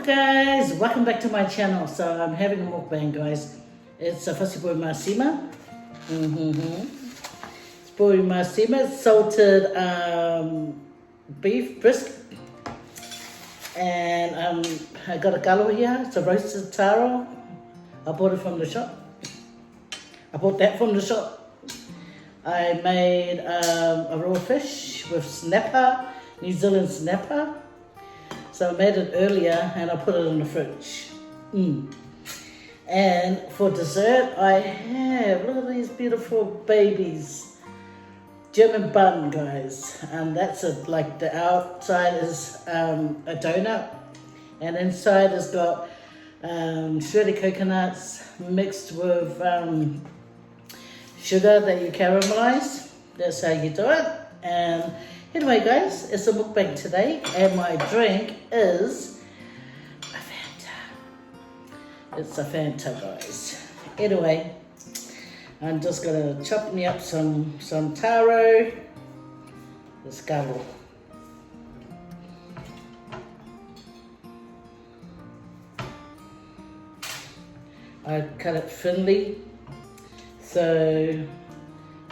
Talofa guys, welcome back to my channel. So I'm having a mukbang guys. It's a festive masima. It's masima, salted beef brisket. And I got a galo here, it's a roasted taro. I bought it from the shop. I bought that from the shop. I made a raw fish with snapper, New Zealand snapper. So I made it earlier and I put it in the fridge. And for dessert, I have, look at these beautiful babies. German bun, guys. And that's it, like the outside is a donut. And inside has got shredded coconuts mixed with sugar that you caramelize. That's how you do it. And anyway, guys, it's a mukbang today, and my drink is a Fanta. It's a Fanta, guys. Anyway, I'm just gonna chop me up some taro. Let's go. I cut it thinly, so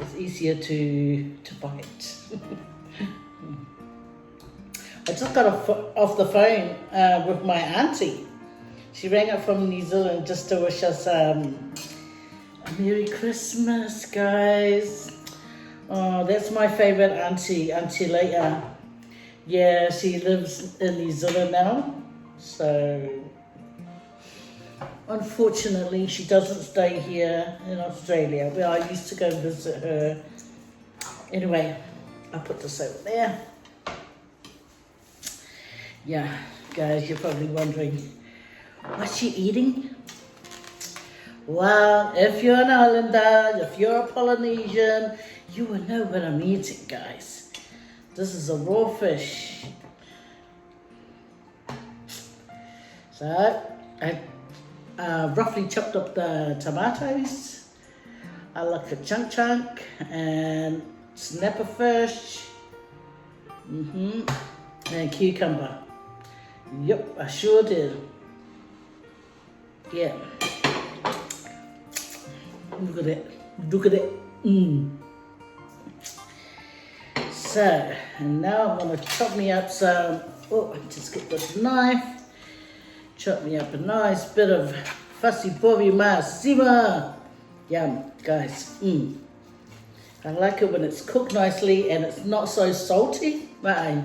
it's easier to bite. I just got off the phone with my auntie. She rang up from New Zealand just to wish us a Merry Christmas, guys. Oh, that's my favorite auntie, Auntie Leia. Yeah, she lives in New Zealand now, so unfortunately she doesn't stay here in Australia, where I used to go visit her. Anyway, I'll put this over there. Yeah, guys, you're probably wondering, what's she eating? Well, if you're an Islander, if you're a Polynesian, you will know what I'm eating, guys. This is a raw fish. So, I roughly chopped up the tomatoes. I like a chunk and snapper fish. And cucumber. Yep, I sure did. Yeah. Look at it. Look at it. So, and now I'm going to chop me up some, just get this knife. Chop me up a nice bit of fussy bobby masima. Yum, guys. I like it when it's cooked nicely and it's not so salty. Right.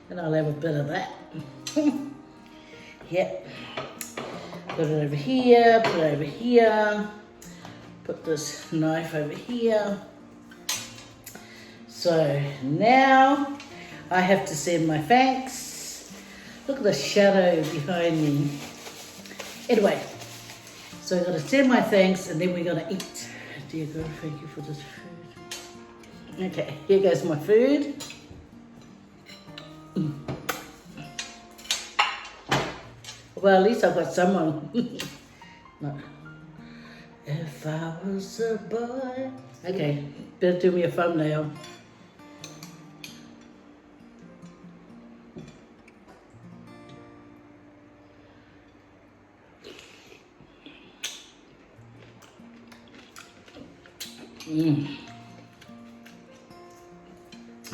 And I'll have a bit of that. Yep. Put it over here, put it over here. Put this knife over here. So now I have to send my thanks. Look at the shadow behind me. Anyway, so I'm going to send my thanks and then we're going to eat. Dear God, thank you for this food. Okay, here goes my food. Well, at least I've got someone. No. If I was a boy. Okay, better do me a thumbnail.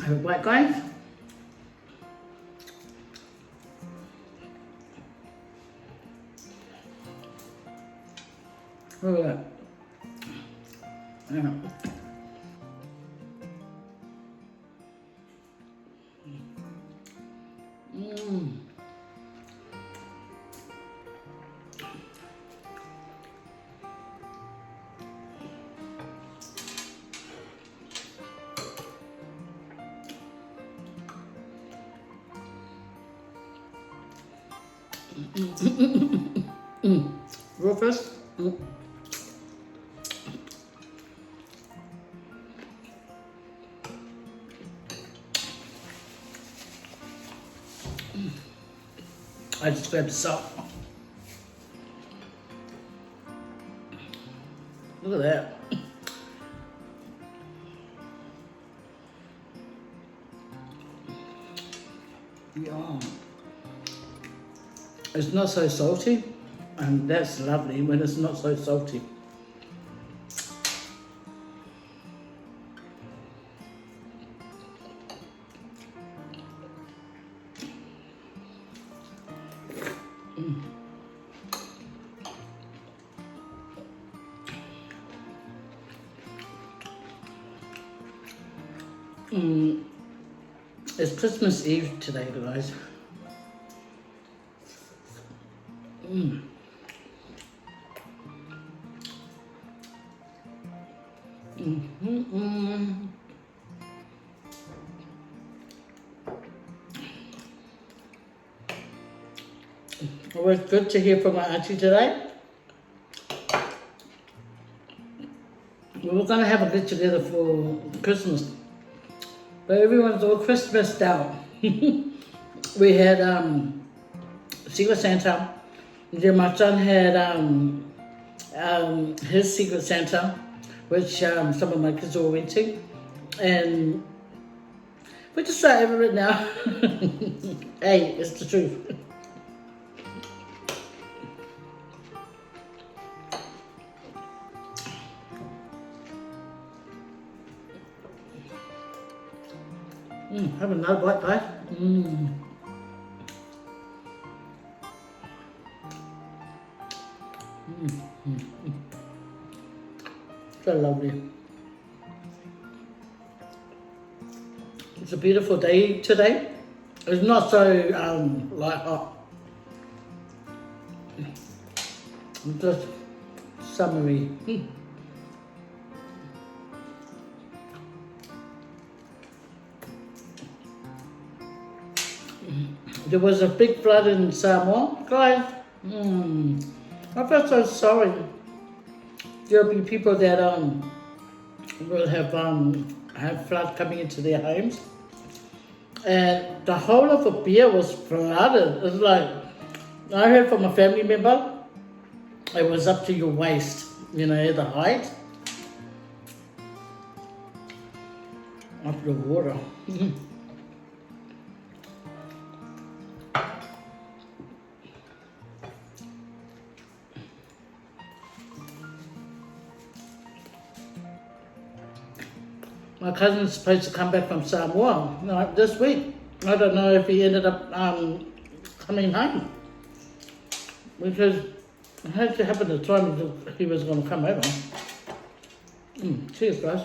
Have a bite, guys. Look at that. Yeah. Rufus. I just grabbed the salt. Look at that. Yeah. It's not so salty, and that's lovely when it's not so salty. It's Christmas Eve today, guys. It was good to hear from my auntie today. We were going to have a get together for Christmas, but everyone's all Christmased out. We had Secret Santa. Then my son had his Secret Santa, which some of my kids all went to, and we just try over it now. Hey, it's the truth. Have another bite, guys. So lovely. It's a beautiful day today. It's not so like hot. It's just summery. There was a big flood in Samoa, guys. I felt so sorry. There'll be people that will have flood coming into their homes, and the whole of a beer was flooded. It's like I heard from a family member, it was up to your waist, you know, the height of the water. My cousin's supposed to come back from Samoa like this week. I don't know if he ended up coming home, because it had to happen at the time he was going to come over. Cheers, guys.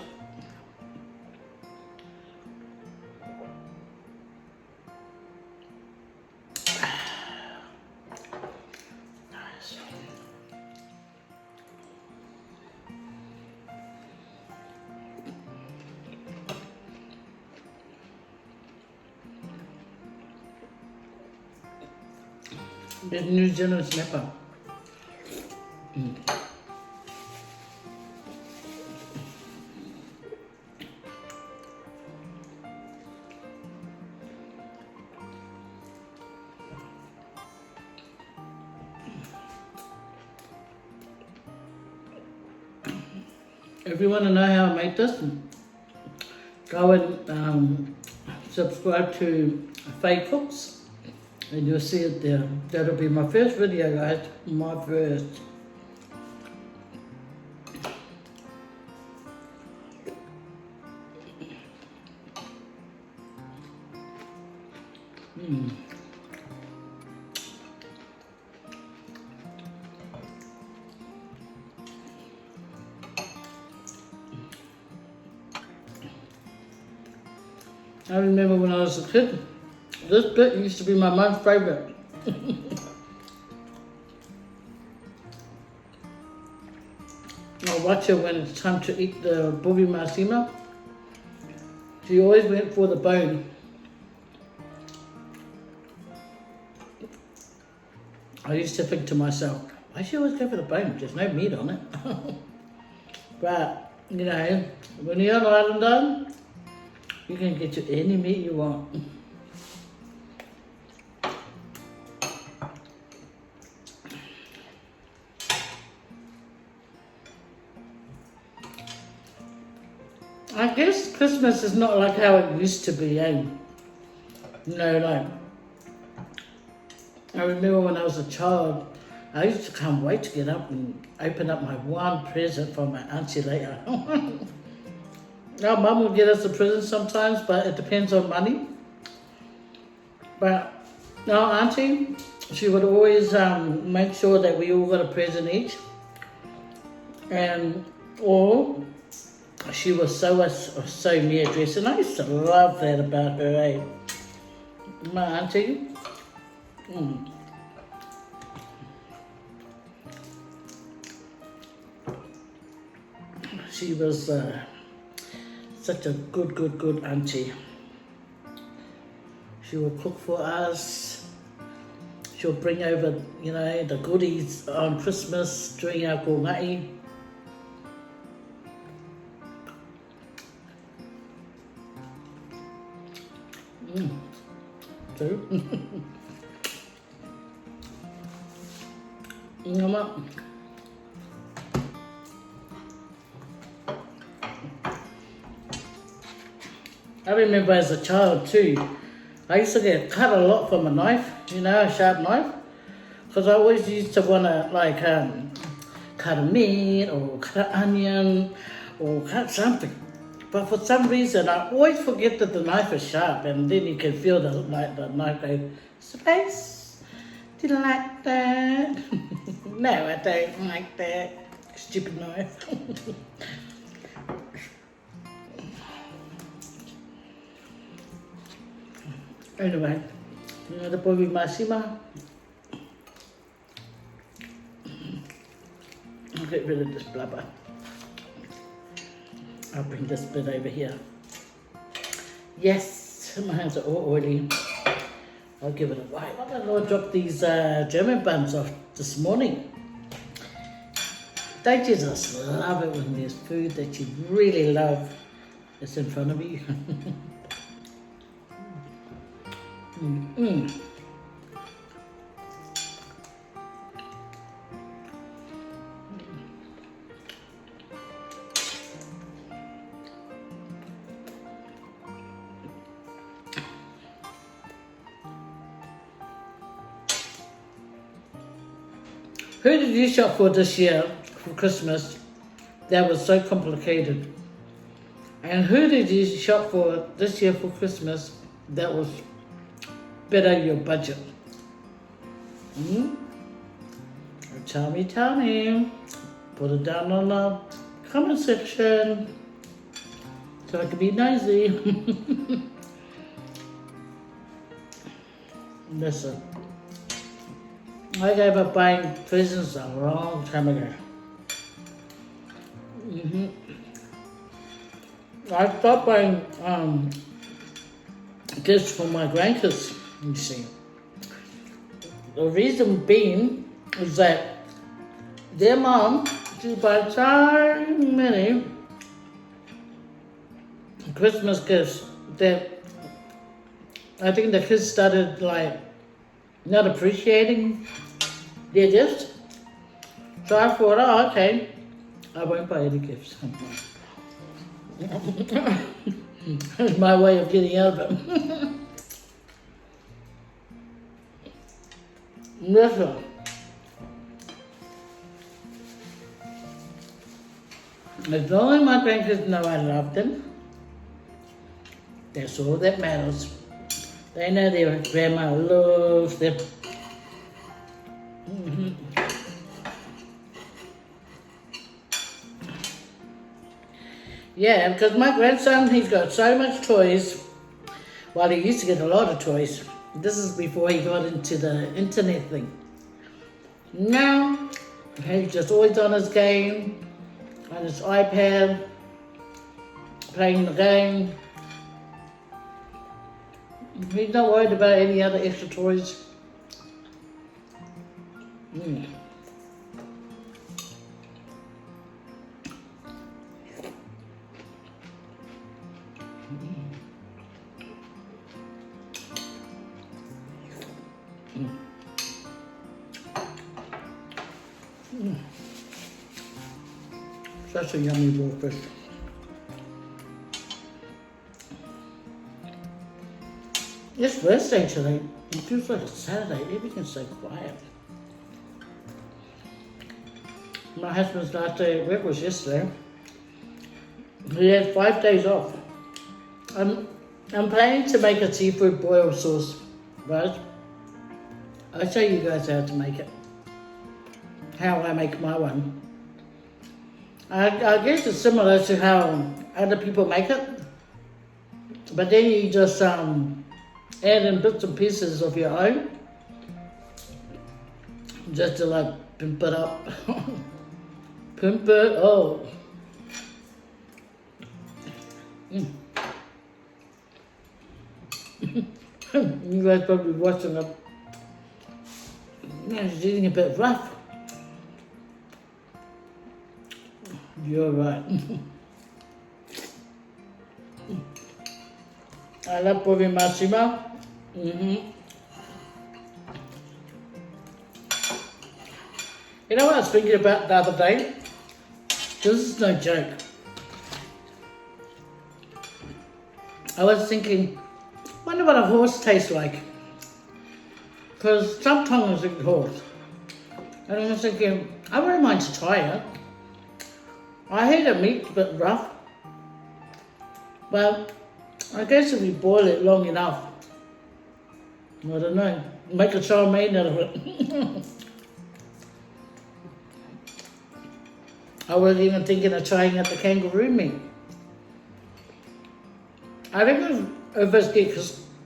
The New Zealand snapper. If you want to know how I make this, go and subscribe to FAYE Cooks, and you'll see it there. That'll be my first video, guys. My first. I remember when I was a kid, this bit used to be my mum's favourite. I'll watch her when it's time to eat the bubi masima. She always went for the bone. I used to think to myself, why she always go for the bone? There's no meat on it. But, you know, when you're on island done, you can get to any meat you want. I guess Christmas is not like how it used to be, eh? You know, like I remember when I was a child, I used to can't wait to get up and open up my one present from my auntie later. Our mum would get us a present sometimes, but it depends on money. But our auntie, she would always make sure that we all got a present each. Or she was so near dressed, and I used to love that about her, eh? My auntie. She was such a good auntie. She will cook for us. She'll bring over, the goodies on Christmas during our kongai. Too. I remember as a child too, I used to get cut a lot from a knife, a sharp knife, because I always used to want to cut a meat or cut an onion or cut something. But for some reason, I always forget that the knife is sharp, and then you can feel the knife go, space. Do you like that? No, I don't like that. Stupid knife. Anyway, the povi masima. I'll get rid of this blubber. I'll bring this bit over here. Yes, my hands are all oily. I'll give it a wipe. I don't know, I dropped these German buns off this morning. Don't you just love it when there's food that you really love is in front of you? Who did you shop for this year for Christmas that was so complicated? And who did you shop for this year for Christmas that was better your budget? Tell me. Put it down on the comment section so I can be nosy. Listen. I gave up buying presents a long time ago. I stopped buying gifts for my grandkids, you see. The reason being is that their mom, she bought so many Christmas gifts that I think the kids started not appreciating their gifts. So I thought, oh, okay, I won't buy any gifts. That's my way of getting out of it. Listen. As long as my grandkids know I love them, that's all that matters. They know their grandma loves them. Yeah, because my grandson, he's got so much toys. Well, he used to get a lot of toys. This is before he got into the internet thing. Now, he's just always on his game, on his iPad, playing the game. He's not worried about any other extra toys. Such a yummy raw fish. It's Thursday today. It feels like it's Saturday. Everything's so quiet. My husband's last day at work was yesterday. He had 5 days off. I'm planning to make a seafood boil sauce, right? I'll show you guys how to make it. How I make my one. I guess it's similar to how other people make it. But then you just add in bits and pieces of your own. Just to like pimp it up. Pimp it, oh. You guys probably watching it. Yeah, she's eating a bit rough. You're right. I love Polynesian. You know what I was thinking about the other day? This is no joke. I was thinking, wonder what a horse tastes like. Because sometimes I eat horse. And I was thinking, I wouldn't mind to try it. I hate the meat's a bit rough. But I guess if you boil it long enough, I don't know, make a chow mein out of it. I was even thinking of trying out the kangaroo meat. I think if it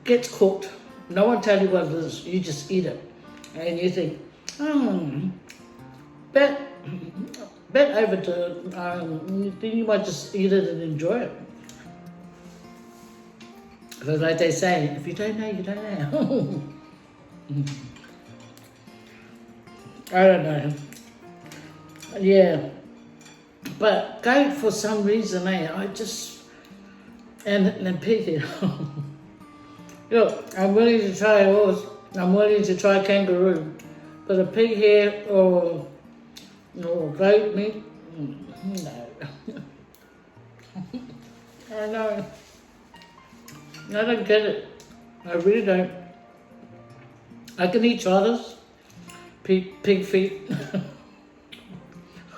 gets cooked, no one tells you what it is, you just eat it. And you think, bit overdone, then you might just eat it and enjoy it. Because like they say, if you don't know, you don't know. I don't know. Yeah. But goat, for some reason, I just, and pig, look, I'm willing to try horse, I'm willing to try kangaroo, but a pig hair or goat meat, no. I know. I don't get it. I really don't. I can eat trotters, pig feet.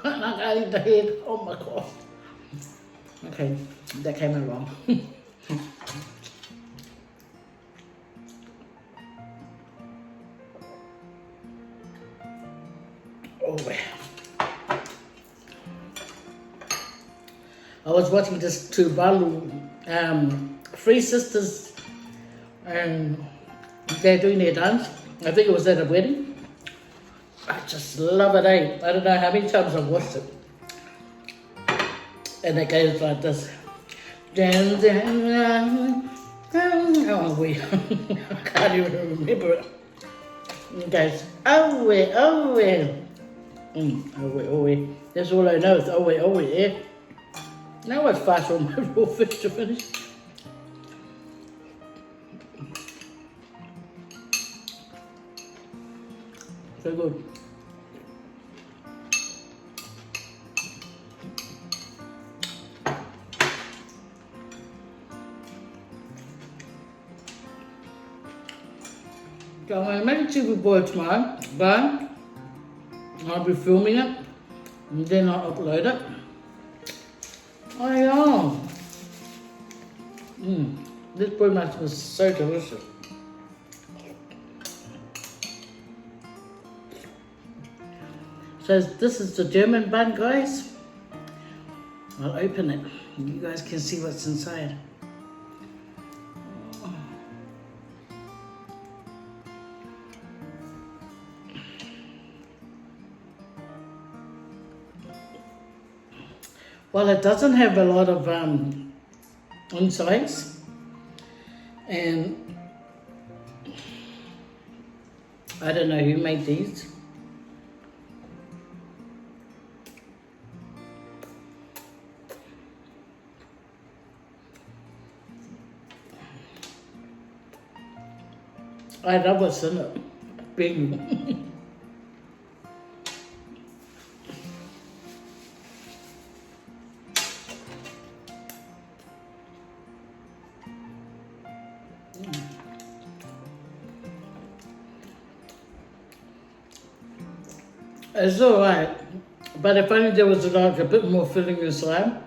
And I can't eat the head. Oh my God. Okay, that came out wrong. Oh well. I was watching this Tuvalu, 3 sisters, and they're doing their dance. I think it was at a wedding. I just love it, eh? I don't know how many times I've watched it. And it goes like this. Oh, I can't even remember it. It goes, oh, wait, oh, wait. Oh, wait, oh, wait. That's all I know is, oh, wait, yeah. Now I fast on my raw fish to finish. So good. So I'm going to make a seafood boil tomorrow, but I'll be filming it and then I'll upload it. Oh yeah. This boil mash was so delicious. So this is the German bun, guys. I'll open it and you guys can see what's inside. Well, it doesn't have a lot of insides, and I don't know who made these. I love what's in it. Big. It's alright, but if only there was like a bit more filling inside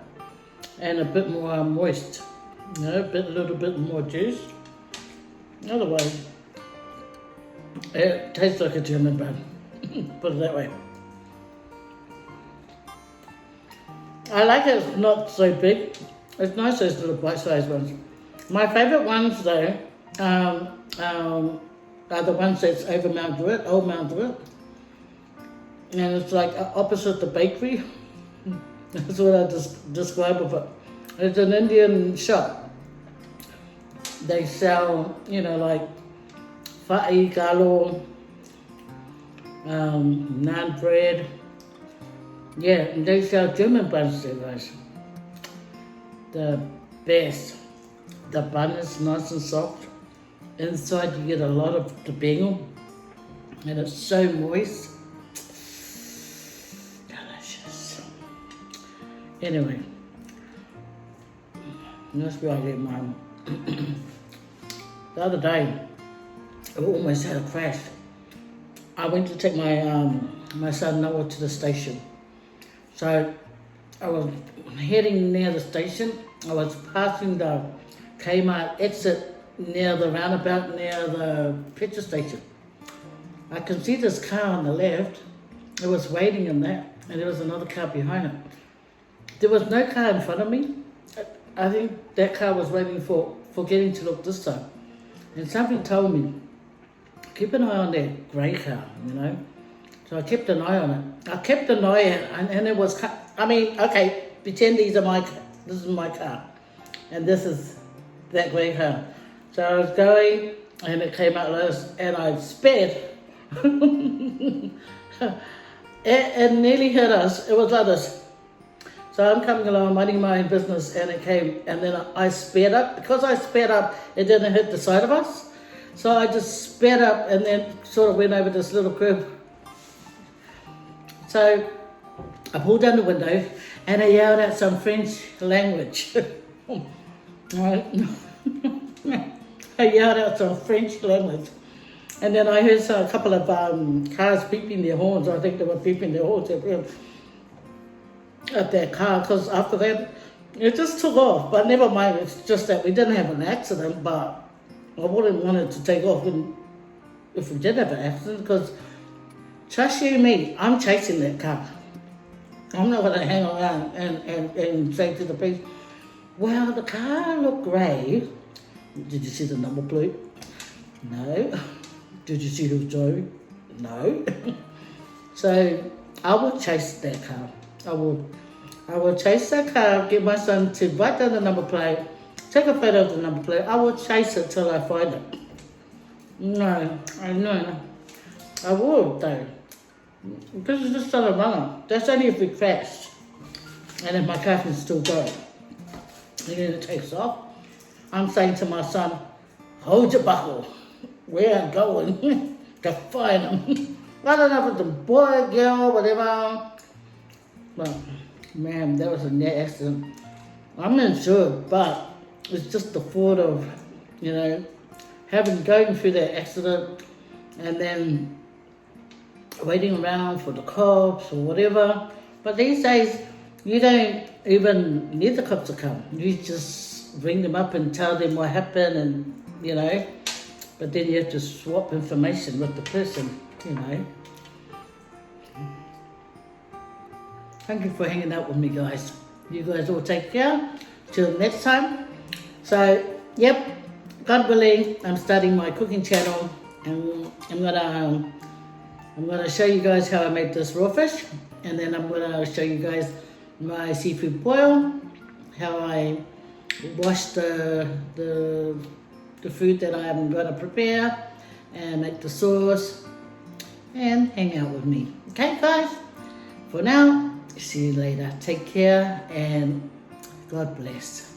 and a bit more moist, you know, a little bit more juice. Otherwise, it tastes like a German bun. Put it that way. I like it. It's not so big. It's nice, those little bite-sized ones. My favourite ones though are the ones that's over Mount Druitt, Old Mount Druitt. And it's like opposite the bakery. That's what I describe of it. It's an Indian shop. They sell, you know, like FAYE galo, naan bread. Yeah, and they sell German buns there, guys. The best. The bun is nice and soft. Inside you get a lot of the bengal, and it's so moist. Delicious. Anyway, that's where I get mine. The other day, I almost had a crash. I went to take my son Noah to the station. So I was heading near the station. I was passing the Kmart exit near the roundabout, near the petrol station. I can see this car on the left. It was waiting in that, and there was another car behind it. There was no car in front of me. I think that car was waiting for getting to look this time. And something told me, keep an eye on that grey car, you know. So I kept an eye on it. I kept an eye and it was, I mean, okay, pretend this is my car. And this is that grey car. So I was going and it came out like this and I sped. It nearly hit us. It was like this. So I'm coming along, minding my own business, and it came, and then I sped up. Because I sped up, it didn't hit the side of us. So I just sped up and then sort of went over this little curb. So I pulled down the window and I yelled out some French language. I yelled out some French language. And then I heard a couple of cars beeping their horns. I think they were beeping their horns at their car, because after that, it just took off. But never mind, it's just that we didn't have an accident, but I wouldn't want it to take off if we did have an accident, because trust you me, I'm chasing that car. I'm not going to hang around and say to the police, well, the car looked grey. Did you see the number plate? No. Did you see who's driving? No. So I will chase that car. I will chase that car, get my son to write down the number plate, take a photo of the number plate. I will chase it till I find it. No. I will though. Because it's just on a runner. That's only if we crash. And if my car can still go. And then it takes off. I'm saying to my son, hold your buckle. Where I'm going to find him. I don't know if it's a boy, girl, whatever. But man, that was a near accident. I'm not sure, but it's just the thought of, you know, going through that accident and then waiting around for the cops or whatever. But these days, you don't even need the cops to come. You just ring them up and tell them what happened, and you know. But then you have to swap information with the person, you know. Thank you for hanging out with me, guys. You guys all take care. Till next time. So, yep, God willing, I'm starting my cooking channel, and I'm gonna show you guys how I made this raw fish, and then I'm gonna show you guys my seafood boil, how I wash the food that I'm gonna prepare, and make the sauce, and hang out with me. Okay, guys? For now, see you later. Take care, and God bless.